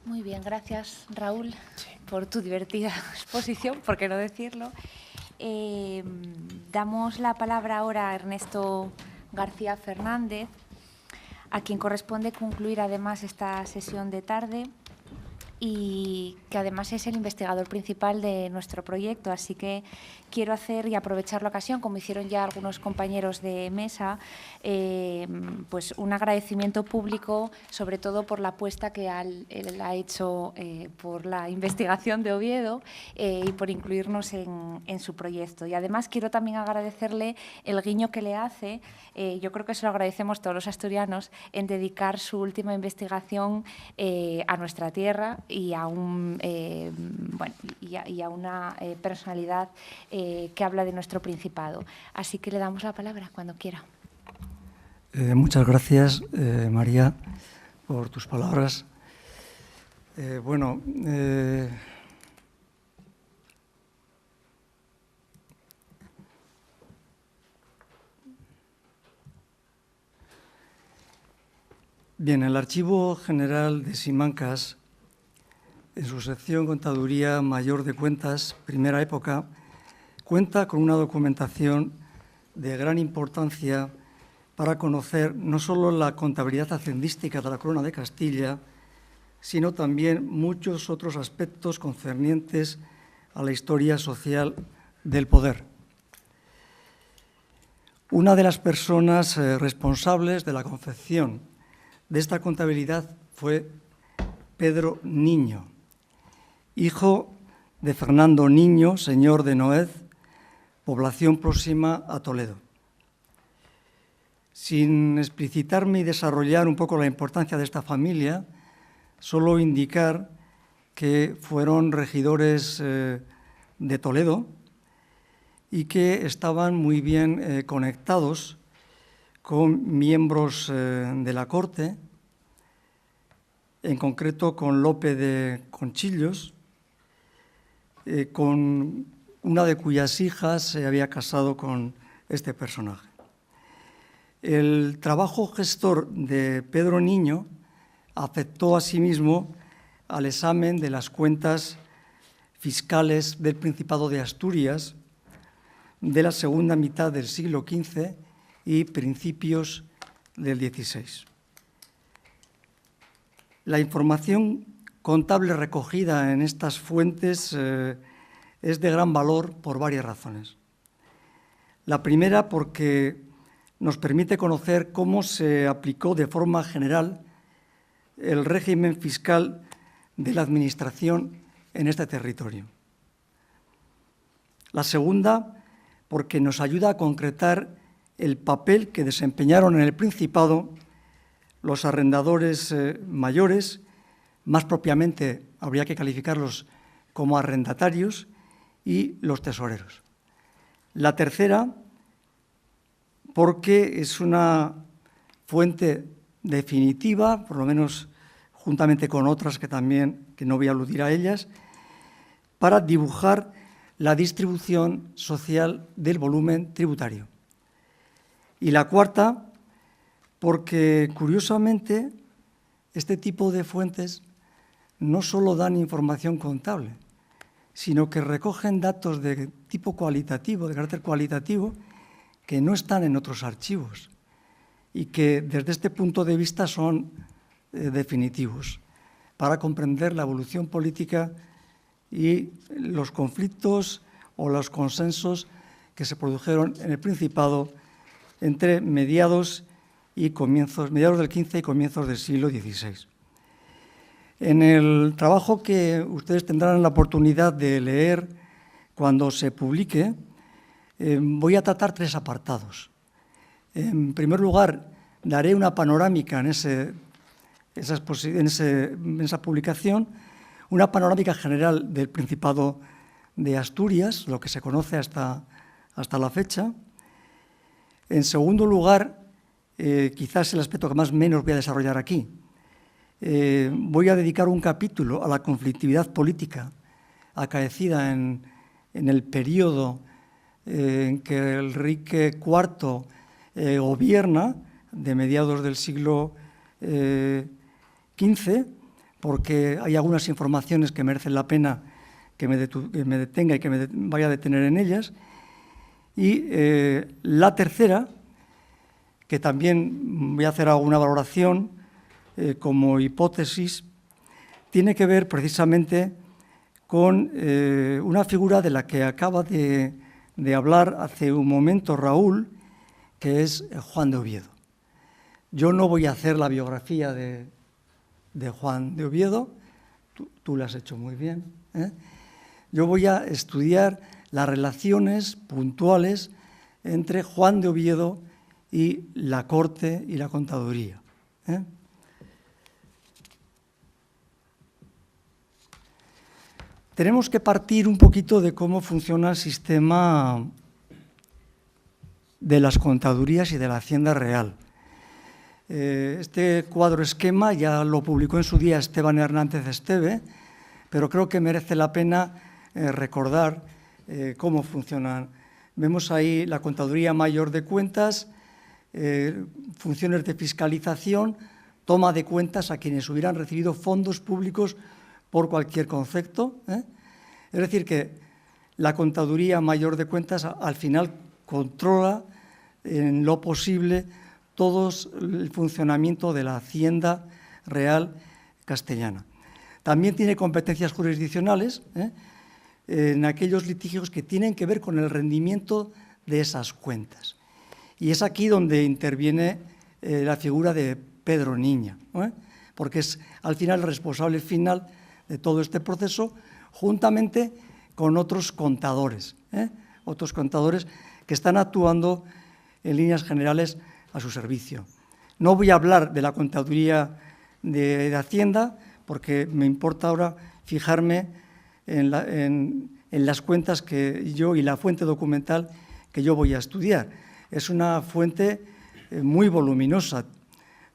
Muy bien, gracias Raúl por tu divertida exposición, por qué no decirlo. Damos la palabra ahora a Ernesto García Fernández, a quien corresponde concluir además esta sesión de tarde y que además es el investigador principal de nuestro proyecto. Así que quiero hacer y aprovechar la ocasión, como hicieron ya algunos compañeros de mesa, pues un agradecimiento público, sobre todo por la apuesta que él ha hecho por la investigación de Oviedo y por incluirnos en su proyecto. Y además quiero también agradecerle el guiño que le hace, yo creo que se lo agradecemos todos los asturianos, en dedicar su última investigación a nuestra tierra y a, y a una personalidad que habla de nuestro Principado. Así que le damos la palabra cuando quiera. Muchas gracias, María, por tus palabras. Bien, el Archivo General de Simancas, en su sección Contaduría Mayor de Cuentas, primera época, cuenta con una documentación de gran importancia para conocer no solo la contabilidad hacendística de la Corona de Castilla, sino también muchos otros aspectos concernientes a la historia social del poder. Una de las personas responsables de la confección de esta contabilidad fue Pedro Niño, hijo de Fernando Niño, señor de Noez, población próxima a Toledo. Sin explicitarme y desarrollar un poco la importancia de esta familia, solo indicar que fueron regidores de Toledo y que estaban muy bien conectados con miembros de la corte, en concreto con Lope de Conchillos, con una de cuyas hijas se había casado con este personaje. El trabajo gestor de Pedro Niño afectó asimismo al examen de las cuentas fiscales del Principado de Asturias de la segunda mitad del siglo XV y principios del XVI. La información contable recogida en estas fuentes es de gran valor por varias razones. La primera, porque nos permite conocer cómo se aplicó de forma general el régimen fiscal de la Administración en este territorio. La segunda, porque nos ayuda a concretar el papel que desempeñaron en el Principado los arrendadores mayores, más propiamente habría que calificarlos como arrendatarios, y los tesoreros. La tercera, porque es una fuente definitiva, por lo menos juntamente con otras que no voy a aludir a ellas, para dibujar la distribución social del volumen tributario. Y la cuarta, porque curiosamente este tipo de fuentes no solo dan información contable, sino que recogen datos de tipo cualitativo, de carácter cualitativo, que no están en otros archivos y que desde este punto de vista son definitivos para comprender la evolución política y los conflictos o los consensos que se produjeron en el Principado entre mediados del XV y comienzos del siglo XVI. En el trabajo que ustedes tendrán la oportunidad de leer cuando se publique, voy a tratar tres apartados. En primer lugar, daré una panorámica en esa publicación, una panorámica general del Principado de Asturias, lo que se conoce hasta la fecha. En segundo lugar, quizás el aspecto que más menos voy a desarrollar aquí, voy a dedicar un capítulo a la conflictividad política acaecida en el periodo en que Enrique IV gobierna, de mediados del siglo XV, porque hay algunas informaciones que merecen la pena que me detenga y que me vaya a detener en ellas. Y la tercera, que también voy a hacer alguna valoración como hipótesis, tiene que ver precisamente con una figura de la que acaba de hablar hace un momento Raúl, que es Juan de Oviedo. Yo no voy a hacer la biografía de Juan de Oviedo, tú la has hecho muy bien, ¿eh? Yo voy a estudiar las relaciones puntuales entre Juan de Oviedo y la corte y la contaduría, ¿eh? Tenemos que partir un poquito de cómo funciona el sistema de las contadurías y de la Hacienda Real. Este cuadro esquema ya lo publicó en su día Esteban Hernández Esteve, pero creo que merece la pena recordar cómo funcionan. Vemos ahí la Contaduría Mayor de Cuentas, funciones de fiscalización, toma de cuentas a quienes hubieran recibido fondos públicos por cualquier concepto, ¿eh? Es decir, que la Contaduría Mayor de Cuentas al final controla en lo posible todo el funcionamiento de la Hacienda Real castellana. También tiene competencias jurisdiccionales en aquellos litigios que tienen que ver con el rendimiento de esas cuentas. Y es aquí donde interviene la figura de Pedro Niña, porque es al final el responsable final de todo este proceso, juntamente con otros contadores que están actuando en líneas generales a su servicio. No voy a hablar de la contaduría de Hacienda, porque me importa ahora fijarme en las cuentas que yo y la fuente documental que yo voy a estudiar. Es una fuente muy voluminosa,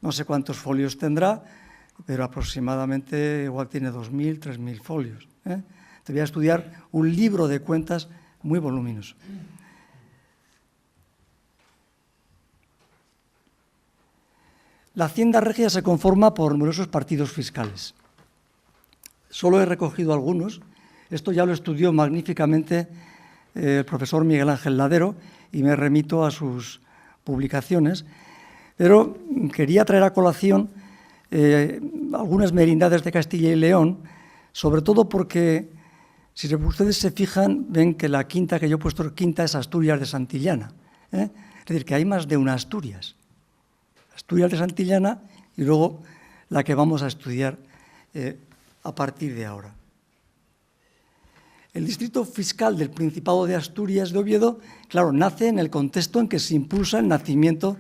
no sé cuántos folios tendrá, pero aproximadamente igual tiene 2.000, 3.000 folios, ¿eh? Te voy a estudiar un libro de cuentas muy voluminoso. La Hacienda Regia se conforma por numerosos partidos fiscales. Solo he recogido algunos. Esto ya lo estudió magníficamente el profesor Miguel Ángel Ladero y me remito a sus publicaciones, pero quería traer a colación algunas merindades de Castilla y León, sobre todo porque, si ustedes se fijan, ven que la quinta que yo he puesto, quinta, es Asturias de Santillana, ¿eh? Es decir, que hay más de una Asturias. Asturias de Santillana y luego la que vamos a estudiar a partir de ahora. El distrito fiscal del Principado de Asturias de Oviedo, claro, nace en el contexto en que se impulsa el nacimiento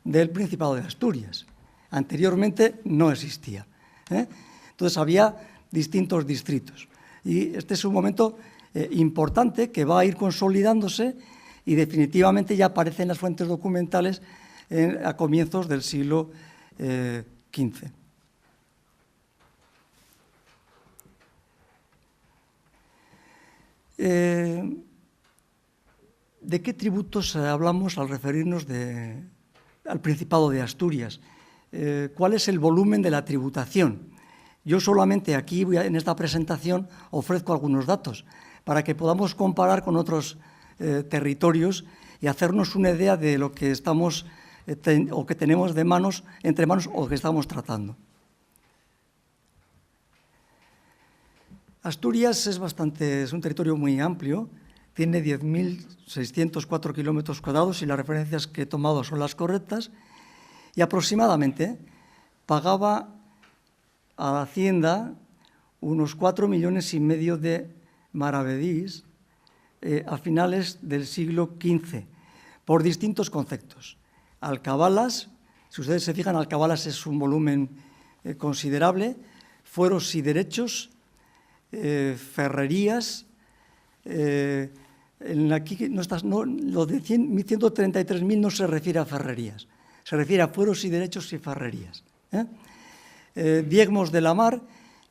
del Principado de Asturias. Anteriormente no existía, ¿eh? Entonces había distintos distritos. Y este es un momento importante que va a ir consolidándose y definitivamente ya aparece en las fuentes documentales a comienzos del siglo XV. ¿De qué tributos hablamos al referirnos al Principado de Asturias? ¿Cuál es el volumen de la tributación? Yo solamente aquí, en esta presentación, ofrezco algunos datos para que podamos comparar con otros territorios y hacernos una idea de lo que estamos o que tenemos entre manos o que estamos tratando. Asturias es un territorio muy amplio, tiene 10.604 kilómetros cuadrados y las referencias que he tomado son las correctas, y aproximadamente pagaba a la Hacienda unos 4,5 millones de maravedís a finales del siglo XV, por distintos conceptos. Alcabalas, si ustedes se fijan, alcabalas es un volumen considerable, fueros y derechos, ferrerías, aquí lo de 133.000 no se refiere a ferrerías, se refiere a fueros y derechos y ferrerías. Diezmos de la mar,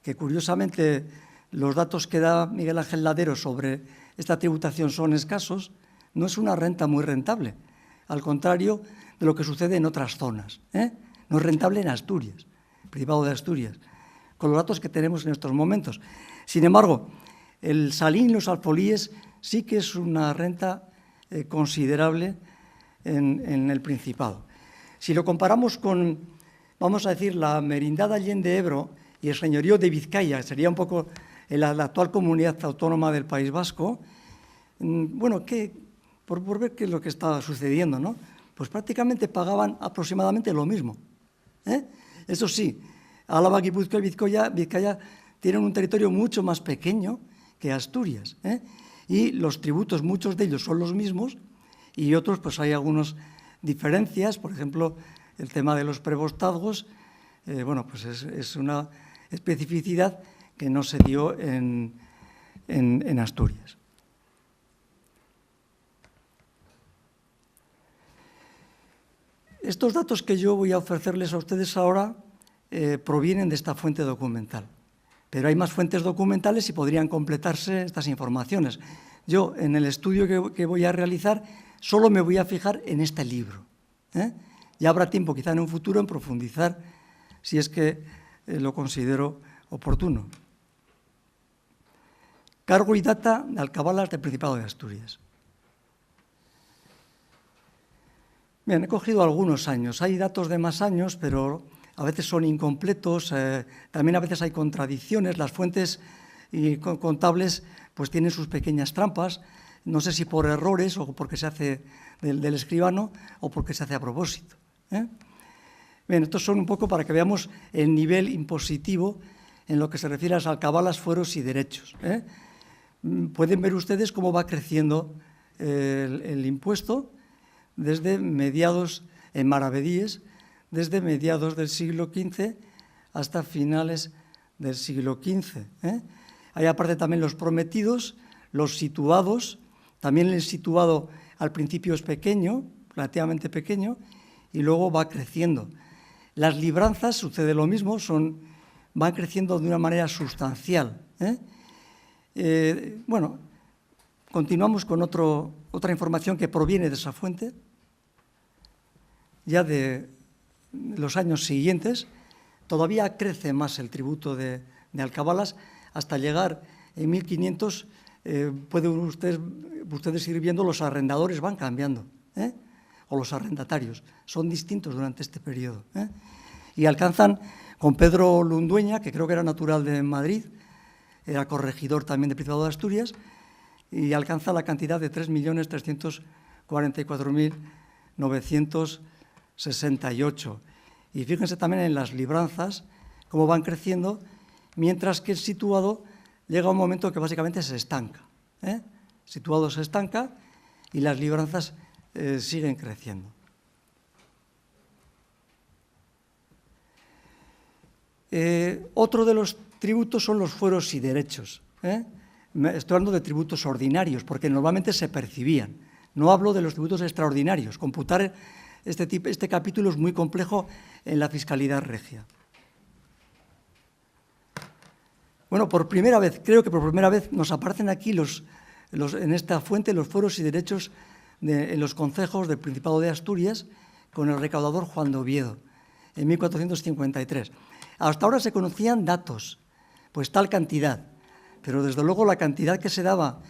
que curiosamente los datos que da Miguel Ángel Ladero sobre esta tributación son escasos, no es una renta muy rentable, al contrario de lo que sucede en otras zonas, ¿eh? No es rentable en Asturias, Principado de Asturias, con los datos que tenemos en estos momentos. Sin embargo, el salín y los alfolíes sí que es una renta considerable en el Principado. Si lo comparamos con, vamos a decir, la merindad de Allende Ebro y el señorío de Vizcaya, sería un poco la actual comunidad autónoma del País Vasco, bueno, por ver qué es lo que está sucediendo, ¿no? Pues prácticamente pagaban aproximadamente lo mismo. Eso sí, Álava, Guipúzcoa y Vizcaya tienen un territorio mucho más pequeño que Asturias, y los tributos, muchos de ellos son los mismos, y otros pues hay algunas diferencias. Por ejemplo, el tema de los prevostazgos, bueno, pues es una especificidad que no se dio en Asturias. Estos datos que yo voy a ofrecerles a ustedes ahora provienen de esta fuente documental, pero hay más fuentes documentales y podrían completarse estas informaciones. Yo, en el estudio que voy a realizar, solo me voy a fijar en este libro. Ya habrá tiempo, quizá en un futuro, en profundizar, si es que lo considero oportuno. Cargo y data de alcabalas del Principado de Asturias. Bien, he cogido algunos años. Hay datos de más años, pero a veces son incompletos. También a veces hay contradicciones. Las fuentes contables pues tienen sus pequeñas trampas. No sé si por errores o porque se hace del escribano o porque se hace a propósito. Bien, estos son un poco para que veamos el nivel impositivo en lo que se refiere a las alcabalas, fueros y derechos. Pueden ver ustedes cómo va creciendo el impuesto desde mediados, en maravedíes, desde mediados del siglo XV hasta finales del siglo XV. Hay aparte también los prometidos, los situados. También el situado al principio es pequeño, relativamente pequeño, y luego va creciendo. Las libranzas sucede lo mismo, van creciendo de una manera sustancial. Bueno, continuamos con otra información que proviene de esa fuente, ya de los años siguientes. Todavía crece más el tributo de alcabalas, hasta llegar en 1500, pueden ustedes ir viendo, los arrendadores van cambiando, o los arrendatarios, son distintos durante este periodo. Y alcanzan, con Pedro Lundueña, que creo que era natural de Madrid, era corregidor también del Principado de Asturias, y alcanza la cantidad de 3.344.968. Y fíjense también en las libranzas, cómo van creciendo, mientras que el situado llega a un momento que básicamente se estanca. El situado se estanca y las libranzas siguen creciendo. Otro de los tributos son los fueros y derechos. Estoy hablando de tributos ordinarios, porque normalmente se percibían. No hablo de los tributos extraordinarios. Computar este capítulo es muy complejo en la fiscalidad regia. Bueno, por primera vez, creo que por primera vez nos aparecen aquí en esta fuente los fueros y derechos en los concejos del Principado de Asturias con el recaudador Juan de Oviedo, en 1453. Hasta ahora se conocían datos, pues tal cantidad, pero desde luego la cantidad que se daba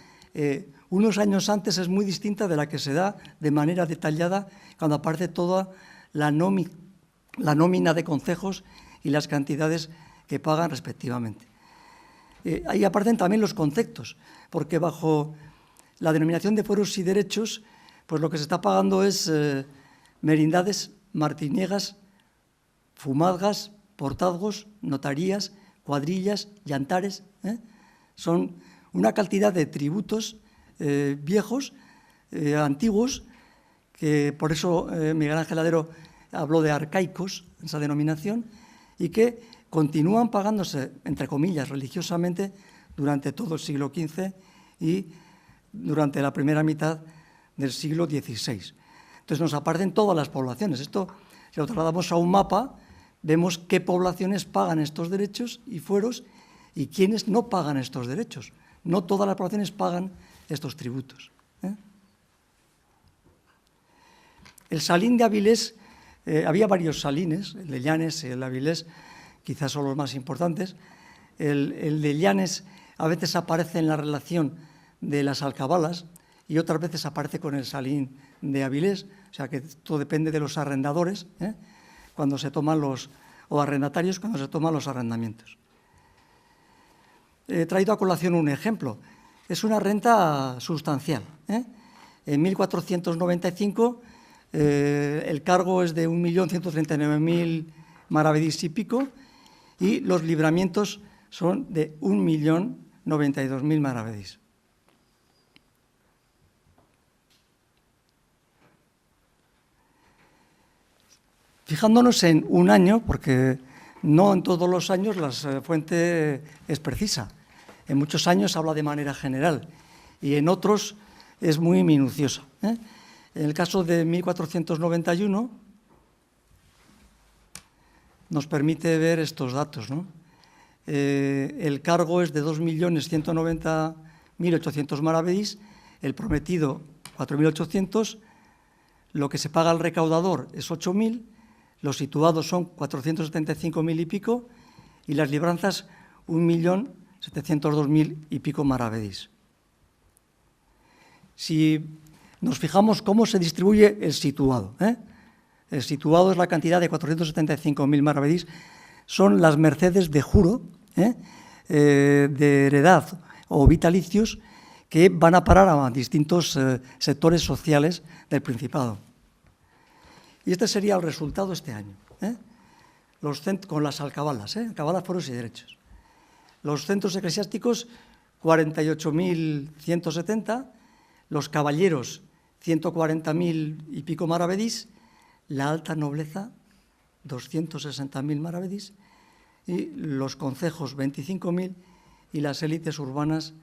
unos años antes es muy distinta de la que se da de manera detallada cuando aparece toda la nómina de concejos y las cantidades que pagan respectivamente. Ahí aparecen también los conceptos, porque bajo la denominación de fueros y derechos, pues lo que se está pagando es merindades, martiniegas, fumadgas, portazgos, notarías, cuadrillas, llantares. Son una cantidad de tributos viejos, antiguos, que por eso Miguel Ángel Ladero habló de arcaicos, esa denominación, y que continúan pagándose, entre comillas, religiosamente durante todo el siglo XV y durante la primera mitad del siglo XVI. Entonces nos aparecen todas las poblaciones. Esto, si lo trasladamos a un mapa, vemos qué poblaciones pagan estos derechos y fueros y quiénes no pagan estos derechos. No todas las poblaciones pagan estos tributos. El salín de Avilés, había varios salines, el de Llanes y el de Avilés, quizás son los más importantes. El de Llanes a veces aparece en la relación de las alcabalas y otras veces aparece con el Salín de Avilés, o sea que todo depende de los arrendadores, cuando se toman o arrendatarios cuando se toman los arrendamientos. He traído a colación un ejemplo. Es una renta sustancial. En 1495 el cargo es de 1.139.000 maravedís y pico y los libramientos son de 1.092.000 maravedís. Fijándonos en un año, porque no en todos los años la fuente es precisa. En muchos años habla de manera general y en otros es muy minuciosa. En el caso de 1491 nos permite ver estos datos, ¿no? El cargo es de 2.190.800 maravedís, el prometido 4.800, lo que se paga al recaudador es 8.000, los situados son 475.000 y pico y las libranzas 1.702.000 y pico maravedís. Si nos fijamos cómo se distribuye el situado, el situado es la cantidad de 475.000 maravedís, son las mercedes de juro, de heredad o vitalicios que van a parar a distintos sectores sociales del Principado. Y este sería el resultado este año, con las alcabalas, alcabalas, foros y derechos. Los centros eclesiásticos, 48.170, los caballeros, 140.000 y pico maravedís, la alta nobleza, 260.000 maravedís, y los concejos, 25.000, y las élites urbanas,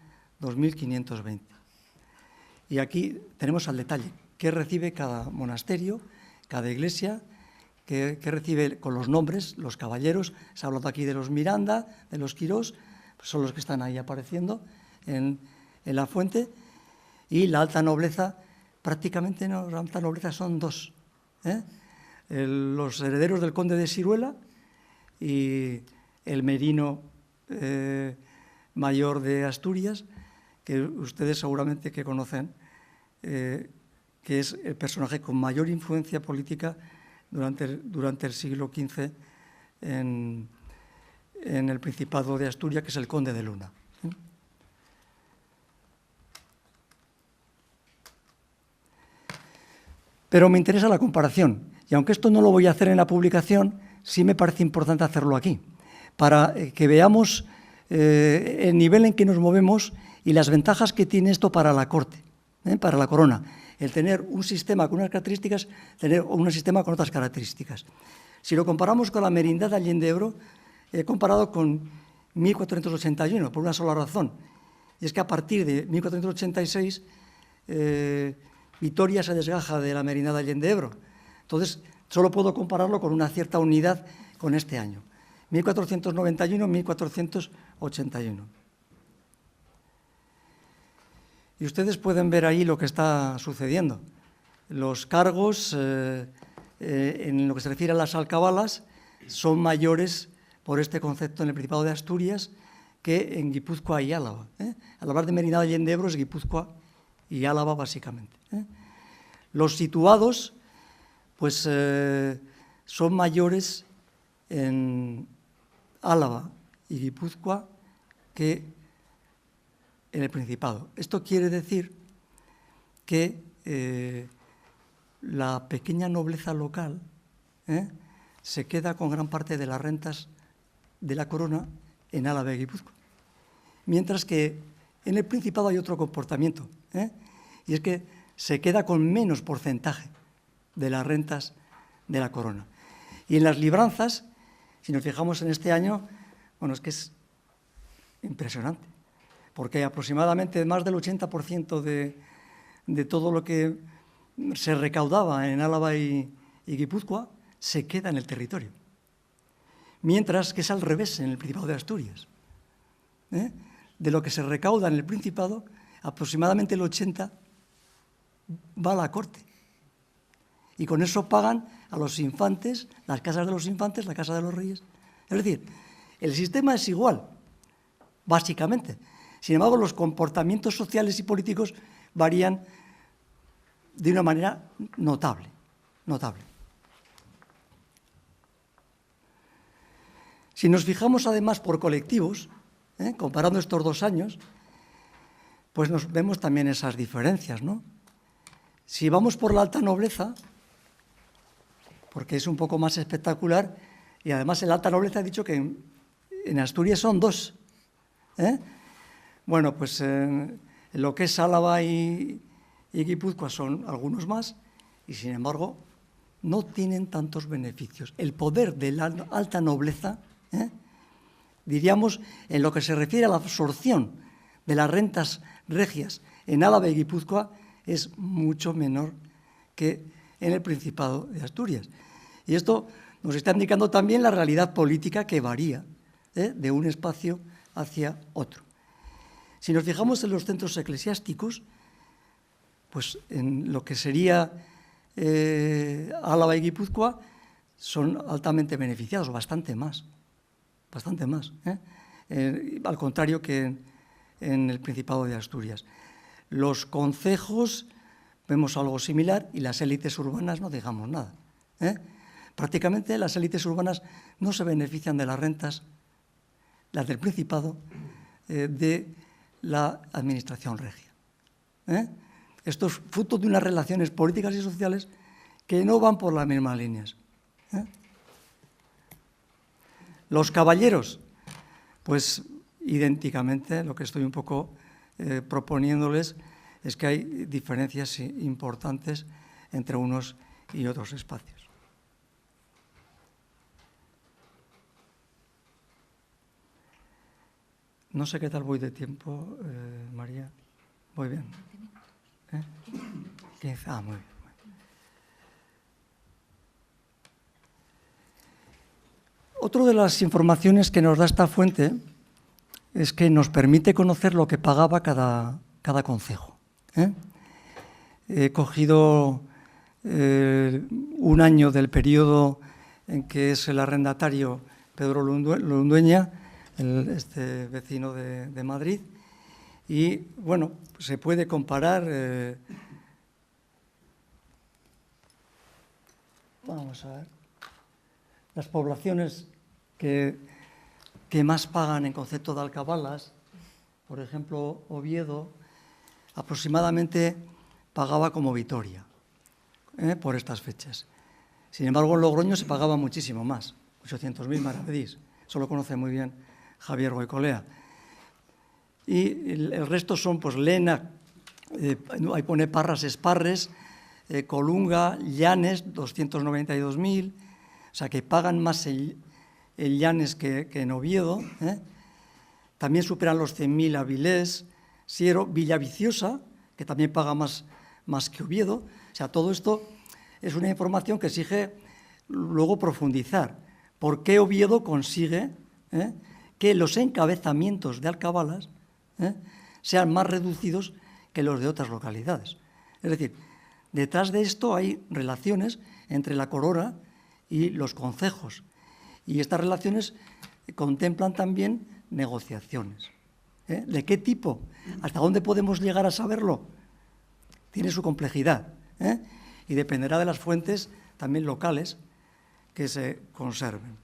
2.520. Y aquí tenemos al detalle, qué recibe cada monasterio, cada iglesia, que recibe con los nombres, los caballeros. Se ha hablado aquí de los Miranda, de los Quirós, pues son los que están ahí apareciendo en la fuente, y la alta nobleza, prácticamente no, la alta nobleza son dos, los herederos del conde de Siruela y el merino mayor de Asturias, que ustedes seguramente que conocen, que es el personaje con mayor influencia política durante el siglo XV en el Principado de Asturias, que es el conde de Luna. Pero me interesa la comparación, y aunque esto no lo voy a hacer en la publicación, sí me parece importante hacerlo aquí, para que veamos el nivel en que nos movemos y las ventajas que tiene esto para la corte, para la corona. El tener un sistema con unas características, tener un sistema con otras características. Si lo comparamos con la Merindad de Allende Ebro, he comparado con 1481, por una sola razón, y es que a partir de 1486 Vitoria se desgaja de la Merindad de Allende Ebro. Entonces, solo puedo compararlo con una cierta unidad con este año, 1491-1481. Y ustedes pueden ver ahí lo que está sucediendo. Los cargos, en lo que se refiere a las alcabalas, son mayores por este concepto en el Principado de Asturias que en Guipúzcoa y Álava. Al hablar de Merindad de Allende Ebro es Guipúzcoa y Álava básicamente. Los situados, pues, son mayores en Álava y Guipúzcoa que en el Principado. Esto quiere decir que la pequeña nobleza local se queda con gran parte de las rentas de la corona en Álava y Guipúzcoa. Mientras que en el Principado hay otro comportamiento, y es que se queda con menos porcentaje de las rentas de la corona. Y en las libranzas, si nos fijamos en este año, bueno, es que es impresionante, porque aproximadamente más del 80% de todo lo que se recaudaba en Álava y Guipúzcoa se queda en el territorio. Mientras que es al revés en el Principado de Asturias. De lo que se recauda en el Principado, aproximadamente el 80% va a la corte. Y con eso pagan a los infantes, las casas de los infantes, la casa de los reyes, Es decir, el sistema es igual, básicamente. Sin embargo, los comportamientos sociales y políticos varían de una manera notable. Si nos fijamos además por colectivos, comparando estos 2 años, pues nos vemos también esas diferencias, ¿no? Si vamos por la alta nobleza, porque es un poco más espectacular, y además el alta nobleza ha dicho que en Asturias son 2. Bueno, pues en lo que es Álava y Guipúzcoa son algunos más, y sin embargo no tienen tantos beneficios. El poder de la alta nobleza, diríamos, en lo que se refiere a la absorción de las rentas regias en Álava y Guipúzcoa, es mucho menor que en el Principado de Asturias. Y esto nos está indicando también la realidad política que varía de un espacio hacia otro. Si nos fijamos en los centros eclesiásticos, pues en lo que sería Álava y Guipúzcoa son altamente beneficiados, bastante más, al contrario que en el Principado de Asturias. Los concejos vemos algo similar y las élites urbanas no digamos nada. Prácticamente las élites urbanas no se benefician de las rentas, las del Principado, de la administración regia. Esto es fruto de unas relaciones políticas y sociales que no van por las mismas líneas. Los caballeros, pues idénticamente, lo que estoy un poco proponiéndoles es que hay diferencias importantes entre unos y otros espacios. No sé qué tal voy de tiempo, María. Voy bien. 15. Ah, muy bien. Otra de las informaciones que nos da esta fuente es que nos permite conocer lo que pagaba cada concejo. He cogido un año del periodo en que es el arrendatario Pedro Lundueña, este vecino de Madrid, y bueno, se puede comparar. Vamos a ver. Las poblaciones que más pagan en concepto de alcabalas, por ejemplo, Oviedo, aproximadamente pagaba como Vitoria, por estas fechas. Sin embargo, en Logroño se pagaba muchísimo más, 800.000 maravedís. Eso lo conoce muy bien Javier Goicolea. Y el resto son, pues, Lena, ahí pone Parras Esparres, Colunga, Llanes, 292.000, o sea que pagan más el Llanes que en Oviedo. También superan los 100.000 Avilés, Siero, Villaviciosa, que también paga más que Oviedo. O sea, todo esto es una información que exige luego profundizar. ¿Por qué Oviedo consigue que los encabezamientos de alcabalas sean más reducidos que los de otras localidades? Es decir, detrás de esto hay relaciones entre la corona y los concejos. Y estas relaciones contemplan también negociaciones. ¿De qué tipo? ¿Hasta dónde podemos llegar a saberlo? Tiene su complejidad. Y dependerá de las fuentes también locales que se conserven.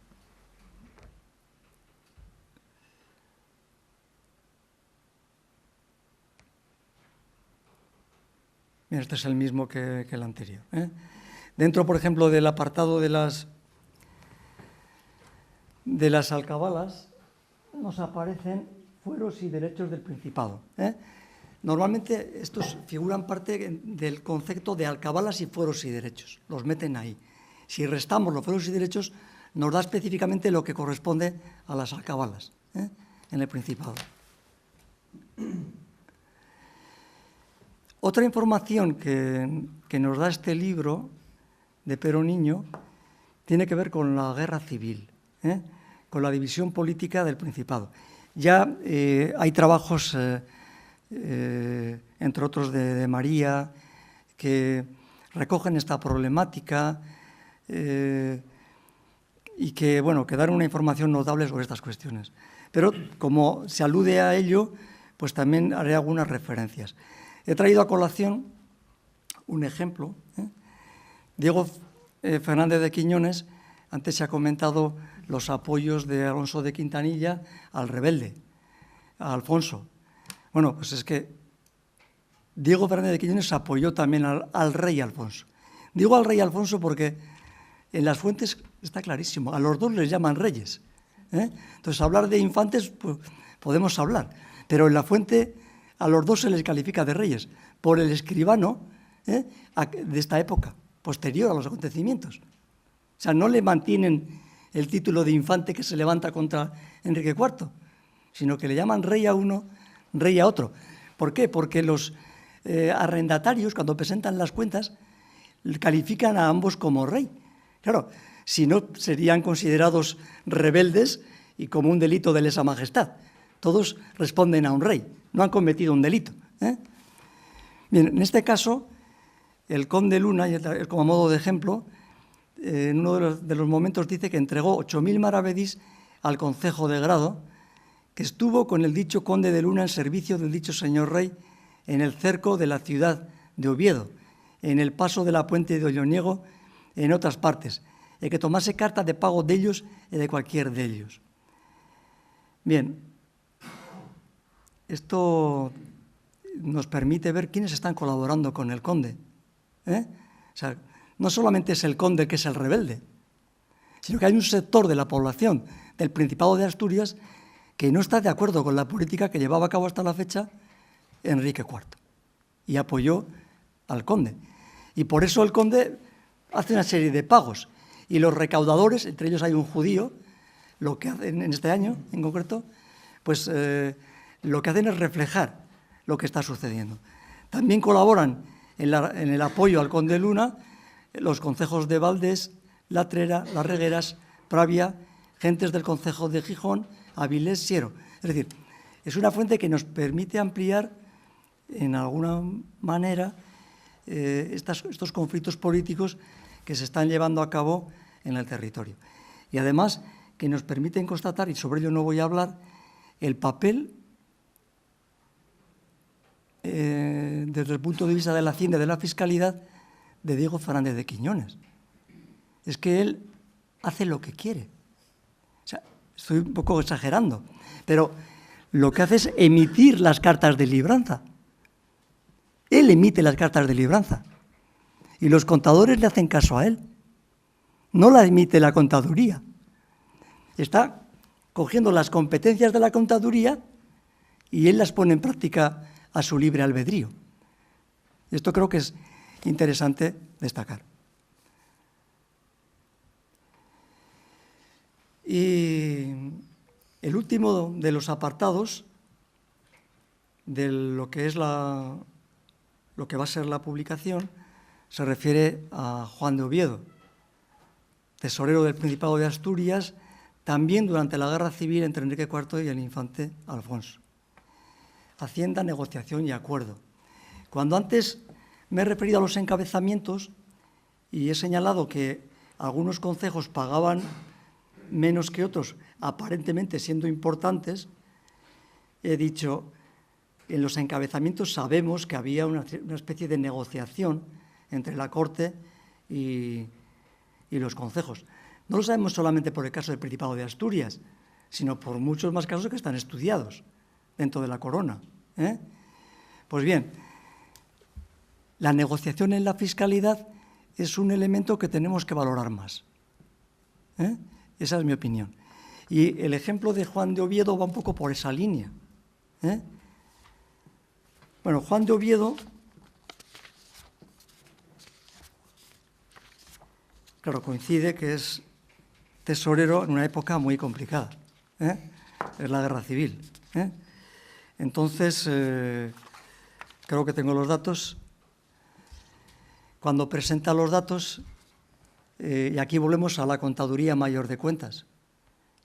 Mira, este es el mismo que el anterior. Dentro, por ejemplo, del apartado de las alcabalas, nos aparecen fueros y derechos del Principado. Normalmente estos figuran parte del concepto de alcabalas y fueros y derechos. Los meten ahí. Si restamos los fueros y derechos, nos da específicamente lo que corresponde a las alcabalas en el Principado. Otra información que nos da este libro de Pero Niño tiene que ver con la guerra civil, con la división política del Principado. Ya hay trabajos, entre otros de María, que recogen esta problemática. y que, bueno, que dan una información notable sobre estas cuestiones. Pero como se alude a ello, pues también haré algunas referencias. He traído a colación un ejemplo. Diego Fernández de Quiñones, antes se ha comentado los apoyos de Alonso de Quintanilla al rebelde, a Alfonso. Bueno, pues es que Diego Fernández de Quiñones apoyó también al rey Alfonso. Digo al rey Alfonso porque en las fuentes está clarísimo, a los dos les llaman reyes. Entonces, hablar de infantes, pues, podemos hablar, pero en la fuente a los dos se les califica de reyes por el escribano de esta época, posterior a los acontecimientos. O sea, no le mantienen el título de infante que se levanta contra Enrique IV, sino que le llaman rey a uno, rey a otro. ¿Por qué? Porque los arrendatarios, cuando presentan las cuentas, califican a ambos como rey. Claro, si no, serían considerados rebeldes y como un delito de lesa majestad. Todos responden a un rey, no han cometido un delito. Bien, en este caso, el conde Luna, como modo de ejemplo, en uno de los momentos dice que entregó 8.000 maravedís al concejo de Grado, que estuvo con el dicho conde de Luna en servicio del dicho señor rey en el cerco de la ciudad de Oviedo, en el paso de la puente de Olloniego, en otras partes, y que tomase carta de pago de ellos y de cualquier de ellos. Bien, esto nos permite ver quiénes están colaborando con el conde. O sea, no solamente es el conde que es el rebelde, sino que hay un sector de la población del Principado de Asturias que no está de acuerdo con la política que llevaba a cabo hasta la fecha Enrique IV y apoyó al conde. Y por eso el conde hace una serie de pagos y los recaudadores, entre ellos hay un judío, lo que hacen en este año en concreto, pues lo que hacen es reflejar lo que está sucediendo. También colaboran en el apoyo al conde Luna los concejos de Valdés, La Trera, Las Regueras, Pravia, gentes del concejo de Gijón, Avilés, Siero. Es decir, es una fuente que nos permite ampliar en alguna manera estos conflictos políticos que se están llevando a cabo en el territorio. Y además que nos permiten constatar, y sobre ello no voy a hablar, el papel desde el punto de vista de la Hacienda y de la Fiscalidad de Diego Fernández de Quiñones. Es que él hace lo que quiere. O sea, estoy un poco exagerando, pero lo que hace es emitir las cartas de libranza. Él emite las cartas de libranza y los contadores le hacen caso a él. No la emite la contaduría. Está cogiendo las competencias de la contaduría y él las pone en práctica a su libre albedrío. Esto creo que es interesante destacar. Y el último de los apartados de lo que es lo que va a ser la publicación se refiere a Juan de Oviedo, tesorero del Principado de Asturias, también durante la guerra civil entre Enrique IV y el infante Alfonso. Hacienda, negociación y acuerdo. Cuando antes me he referido a los encabezamientos y he señalado que algunos concejos pagaban menos que otros, aparentemente siendo importantes, he dicho, en los encabezamientos sabemos que había una especie de negociación entre la Corte y los concejos. No lo sabemos solamente por el caso del Principado de Asturias, sino por muchos más casos que están estudiados dentro de la corona. Pues bien, la negociación en la fiscalidad es un elemento que tenemos que valorar más. Esa es mi opinión. Y el ejemplo de Juan de Oviedo va un poco por esa línea. Bueno, Juan de Oviedo, claro, coincide que es tesorero en una época muy complicada. Es la guerra civil. Entonces, creo que tengo los datos. Cuando presenta los datos, y aquí volvemos a la Contaduría Mayor de Cuentas.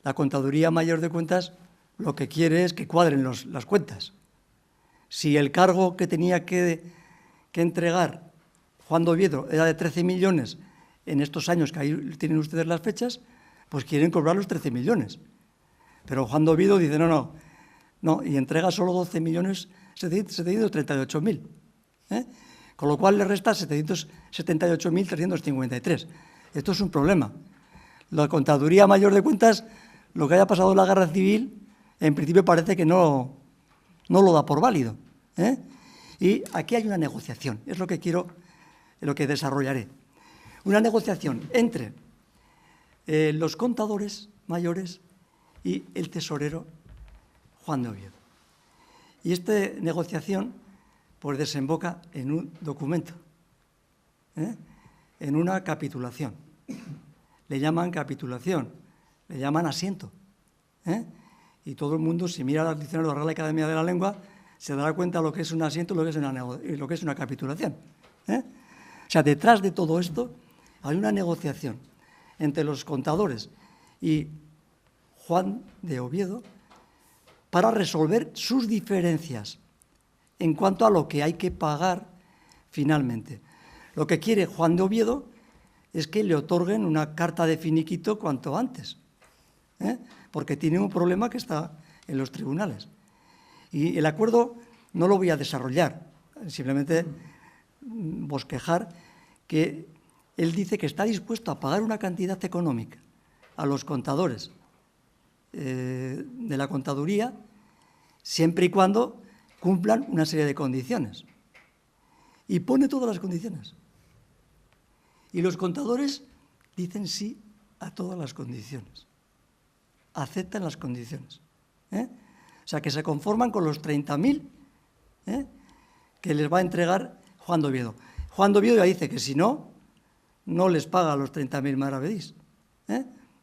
La Contaduría Mayor de Cuentas lo que quiere es que cuadren las cuentas. Si el cargo que tenía que entregar Juan de Oviedo era de 13 millones en estos años, que ahí tienen ustedes las fechas, pues quieren cobrar los 13 millones. Pero Juan de Oviedo dice, no, y entrega solo 12.738.000. Con lo cual le resta 778.353. Esto es un problema. La Contaduría Mayor de Cuentas, lo que haya pasado en la Guerra Civil, en principio parece que no lo da por válido. Y aquí hay una negociación, es lo que quiero, lo que desarrollaré. Una negociación entre los contadores mayores y el tesorero Juan de Oviedo. Y esta negociación pues desemboca en un documento, en una capitulación. Le llaman capitulación, le llaman asiento. Y todo el mundo, si mira el diccionario de la Real Academia de la Lengua, se dará cuenta de lo que es un asiento y lo que es una capitulación. O sea, detrás de todo esto hay una negociación entre los contadores y Juan de Oviedo para resolver sus diferencias en cuanto a lo que hay que pagar finalmente. Lo que quiere Juan de Oviedo es que le otorguen una carta de finiquito cuanto antes, porque tiene un problema que está en los tribunales. Y el acuerdo no lo voy a desarrollar, simplemente bosquejar que él dice que está dispuesto a pagar una cantidad económica a los contadores de la contaduría, siempre y cuando cumplan una serie de condiciones. Y pone todas las condiciones. Y los contadores dicen sí a todas las condiciones. Aceptan las condiciones. O sea, que se conforman con los 30.000 que les va a entregar Juan de Oviedo. Juan de Oviedo ya dice que si no les paga los 30.000 maravedís.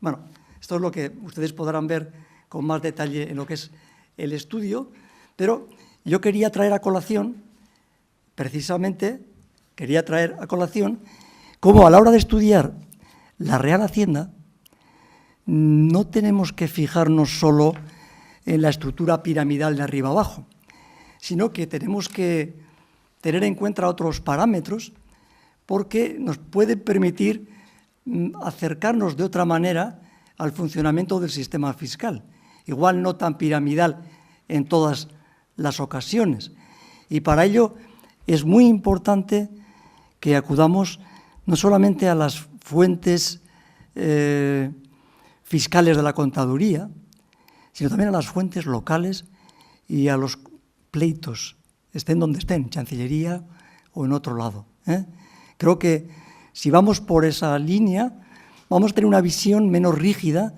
Bueno, esto es lo que ustedes podrán ver con más detalle en lo que es el estudio, pero yo quería traer a colación, precisamente, cómo a la hora de estudiar la Real Hacienda no tenemos que fijarnos solo en la estructura piramidal de arriba abajo, sino que tenemos que tener en cuenta otros parámetros porque nos pueden permitir acercarnos de otra manera al funcionamiento del sistema fiscal. Igual no tan piramidal en todas las ocasiones. Y para ello es muy importante que acudamos no solamente a las fuentes fiscales de la contaduría, sino también a las fuentes locales y a los pleitos, estén donde estén, Chancillería o en otro lado. Creo que si vamos por esa línea, vamos a tener una visión menos rígida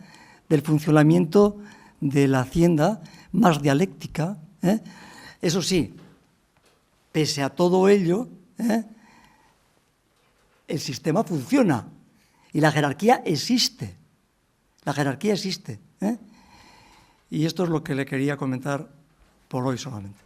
del funcionamiento de la Hacienda, más dialéctica. Eso sí, pese a todo ello, el sistema funciona y la jerarquía existe. La jerarquía existe. Y esto es lo que le quería comentar por hoy solamente.